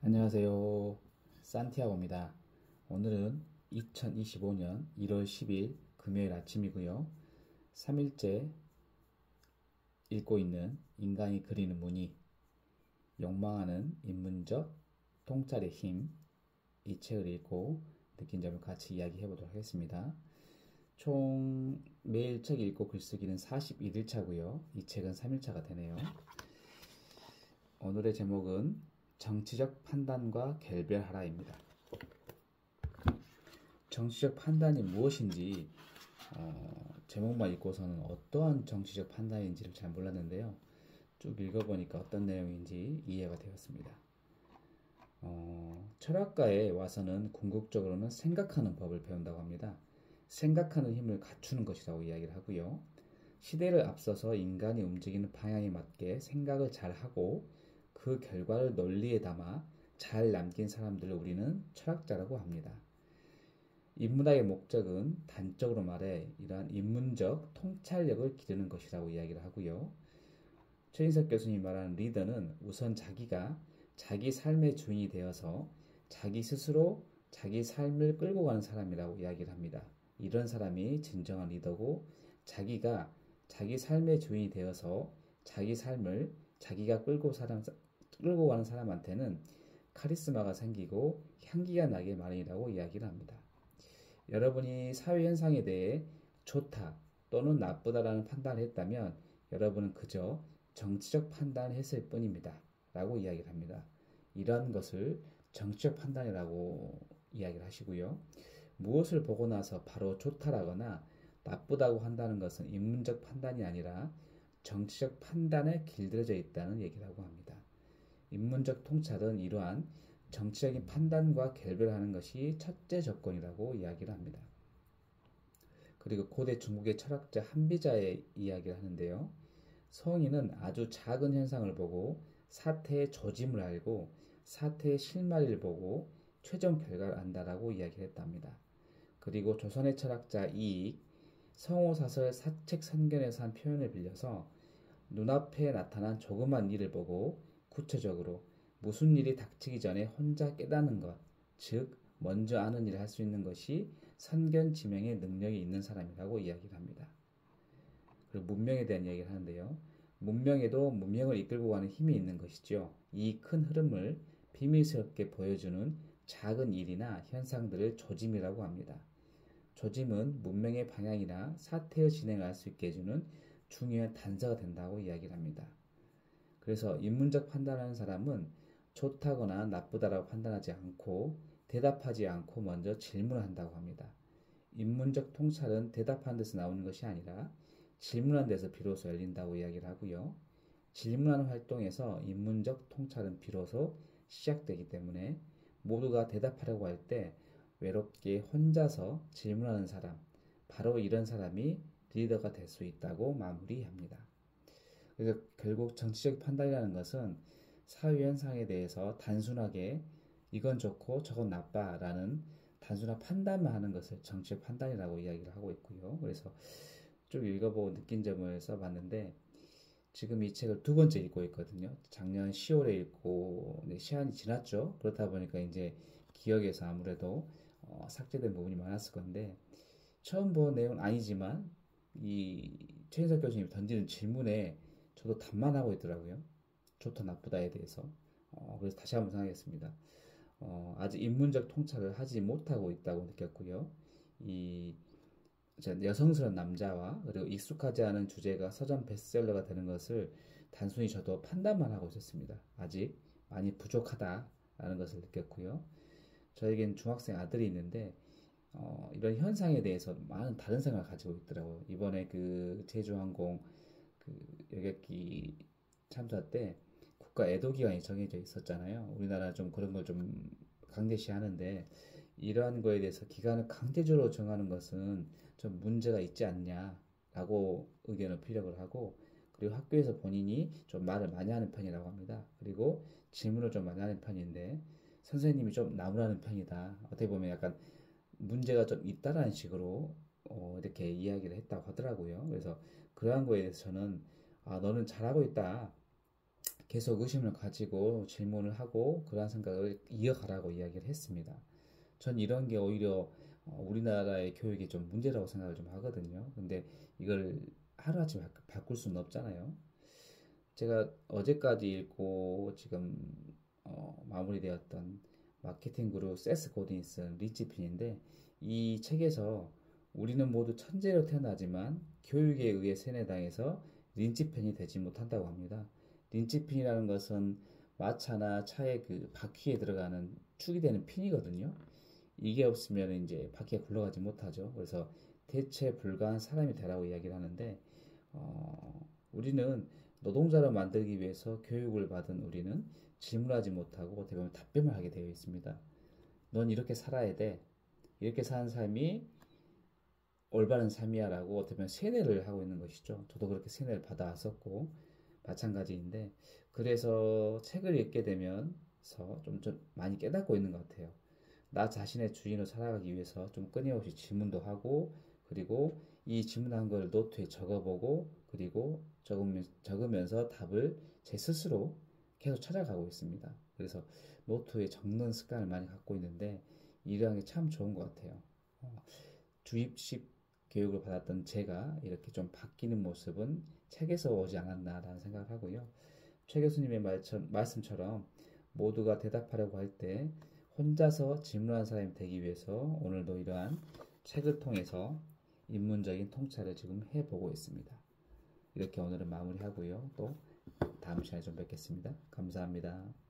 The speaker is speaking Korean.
안녕하세요. 산티아고입니다. 오늘은 2025년 1월 10일 금요일 아침이고요. 3일째 읽고 있는 인간이 그리는 무늬, 욕망하는 인문적 통찰의 힘, 이 책을 읽고 느낀 점을 같이 이야기해 보도록 하겠습니다. 총 매일 책 읽고 글쓰기는 41일차고요. 이 책은 3일차가 되네요. 오늘의 제목은 정치적 판단과 결별하라입니다. 정치적 판단이 무엇인지 제목만 읽고서는 어떠한 정치적 판단인지를 잘 몰랐는데요. 쭉 읽어보니까 어떤 내용인지 이해가 되었습니다. 철학가에 와서는 궁극적으로는 생각하는 법을 배운다고 합니다. 생각하는 힘을 갖추는 것이라고 이야기를 하고요. 시대를 앞서서 인간이 움직이는 방향에 맞게 생각을 잘하고 그 결과를 논리에 담아 잘 남긴 사람들을 우리는 철학자라고 합니다. 인문학의 목적은 단적으로 말해 이러한 인문적 통찰력을 기르는 것이라고 이야기를 하고요. 최인석 교수님이 말하는 리더는 우선 자기가 자기 삶의 주인이 되어서 자기 스스로 자기 삶을 끌고 가는 사람이라고 이야기를 합니다. 이런 사람이 진정한 리더고, 자기가 자기 삶의 주인이 되어서 자기 삶을 자기가 끌고 가는 사람한테는 카리스마가 생기고 향기가 나게 마련이라고 이야기를 합니다. 여러분이 사회현상에 대해 좋다 또는 나쁘다라는 판단을 했다면 여러분은 그저 정치적 판단을 했을 뿐입니다 라고 이야기를 합니다. 이러한 것을 정치적 판단이라고 이야기를 하시고요. 무엇을 보고 나서 바로 좋다라거나 나쁘다고 한다는 것은 인문적 판단이 아니라 정치적 판단에 길들여져 있다는 얘기라고 합니다. 인문적 통찰은 이러한 정치적인 판단과 결별하는 것이 첫째 조건이라고 이야기를 합니다. 그리고 고대 중국의 철학자 한비자의 이야기를 하는데요. 성인은 아주 작은 현상을 보고 사태의 조짐을 알고 사태의 실마리를 보고 최종 결과를 안다라고 이야기를 했답니다. 그리고 조선의 철학자 이익, 성호사설 사책선견에서 한 표현을 빌려서 눈앞에 나타난 조그만 일을 보고 구체적으로 무슨 일이 닥치기 전에 혼자 깨닫는 것, 즉 먼저 아는 일을 할 수 있는 것이 선견지명의 능력이 있는 사람이라고 이야기를 합니다. 그리고 문명에 대한 이야기를 하는데요. 문명에도 문명을 이끌고 가는 힘이 있는 것이죠. 이 큰 흐름을 비밀스럽게 보여주는 작은 일이나 현상들을 조짐이라고 합니다. 조짐은 문명의 방향이나 사태의 진행을 알 수 있게 해주는 중요한 단서가 된다고 이야기를 합니다. 그래서 인문적 판단하는 사람은 좋다거나 나쁘다라고 판단하지 않고 대답하지 않고 먼저 질문을 한다고 합니다. 인문적 통찰은 대답하는 데서 나오는 것이 아니라 질문하는 데서 비로소 열린다고 이야기를 하고요. 질문하는 활동에서 인문적 통찰은 비로소 시작되기 때문에 모두가 대답하려고 할 때 외롭게 혼자서 질문하는 사람, 바로 이런 사람이 리더가 될 수 있다고 마무리합니다. 그래서 결국 정치적 판단이라는 것은 사회현상에 대해서 단순하게 이건 좋고 저건 나빠라는 단순한 판단만 하는 것을 정치적 판단이라고 이야기를 하고 있고요. 그래서 쭉 읽어보고 느낀 점을 써봤는데, 지금 이 책을 두 번째 읽고 있거든요. 작년 10월에 읽고 시간이 지났죠. 그렇다 보니까 이제 기억에서 아무래도 삭제된 부분이 많았을 건데, 처음 본 내용은 아니지만 이 최인석 교수님이 던지는 질문에 저도 답만하고 있더라고요. 좋다 나쁘다에 대해서. 그래서 다시 한번 생각했습니다. 아직 인문적 통찰을 하지 못하고 있다고 느꼈고요. 이 여성스러운 남자와 그리고 익숙하지 않은 주제가 서점 베스트셀러가 되는 것을 단순히 저도 판단만 하고 있었습니다. 아직 많이 부족하다라는 것을 느꼈고요. 저에겐 중학생 아들이 있는데 이런 현상에 대해서 많은 다른 생각을 가지고 있더라고요. 이번에 그 제주항공 그 여객기 참사 때 국가 애도 기간이 정해져 있었잖아요. 우리나라 좀 그런 걸 좀 강제시하는데, 이러한 거에 대해서 기간을 강제적으로 정하는 것은 좀 문제가 있지 않냐라고 의견을 피력을 하고, 그리고 학교에서 본인이 좀 말을 많이 하는 편이라고 합니다. 그리고 질문을 좀 많이 하는 편인데 선생님이 좀 나무라는 편이다. 어떻게 보면 약간 문제가 좀 있다라는 식으로 이렇게 이야기를 했다고 하더라고요. 그래서 그러한 거에 대해서 저는 너는 잘하고 있다. 계속 의심을 가지고 질문을 하고 그러한 생각을 이어가라고 이야기를 했습니다. 전 이런 게 오히려 우리나라의 교육이 좀 문제라고 생각을 좀 하거든요. 근데 이걸 하루아침에 바꿀 수는 없잖아요. 제가 어제까지 읽고 지금 마무리되었던 마케팅 그룹 세스 고딘이 쓴 리치핀인데, 이 책에서 우리는 모두 천재로 태어나지만 교육에 의해 세뇌당해서 린치펜이 되지 못한다고 합니다. 린치핀이라는 것은 마차나 차의 그 바퀴에 들어가는 축이 되는 핀이거든요. 이게 없으면 이제 바퀴가 굴러가지 못하죠. 그래서 대체 불가한 사람이 되라고 이야기를 하는데, 우리는 노동자로 만들기 위해서 교육을 받은 우리는 질문하지 못하고 어떻게 보면 답변을 하게 되어 있습니다. 넌 이렇게 살아야 돼. 이렇게 사는 삶이 올바른 삶이야 라고 어떻게 보면 세뇌를 하고 있는 것이죠. 저도 그렇게 세뇌를 받아왔었고 마찬가지인데, 그래서 책을 읽게 되면서 좀 많이 깨닫고 있는 것 같아요. 나 자신의 주인으로 살아가기 위해서 좀 끊임없이 질문도 하고, 그리고 이 질문한 걸 노트에 적어보고, 그리고 적으면서 답을 제 스스로 계속 찾아가고 있습니다. 그래서 노트에 적는 습관을 많이 갖고 있는데, 이러한 게 참 좋은 것 같아요. 주입식 교육을 받았던 제가 이렇게 좀 바뀌는 모습은 책에서 오지 않았나라는 생각을 하고요. 최 교수님의 말씀처럼 모두가 대답하려고 할 때 혼자서 질문하는 사람이 되기 위해서 오늘도 이러한 책을 통해서 인문적인 통찰을 지금 해보고 있습니다. 이렇게 오늘은 마무리하고요. 또 다음 시간에 좀 뵙겠습니다. 감사합니다.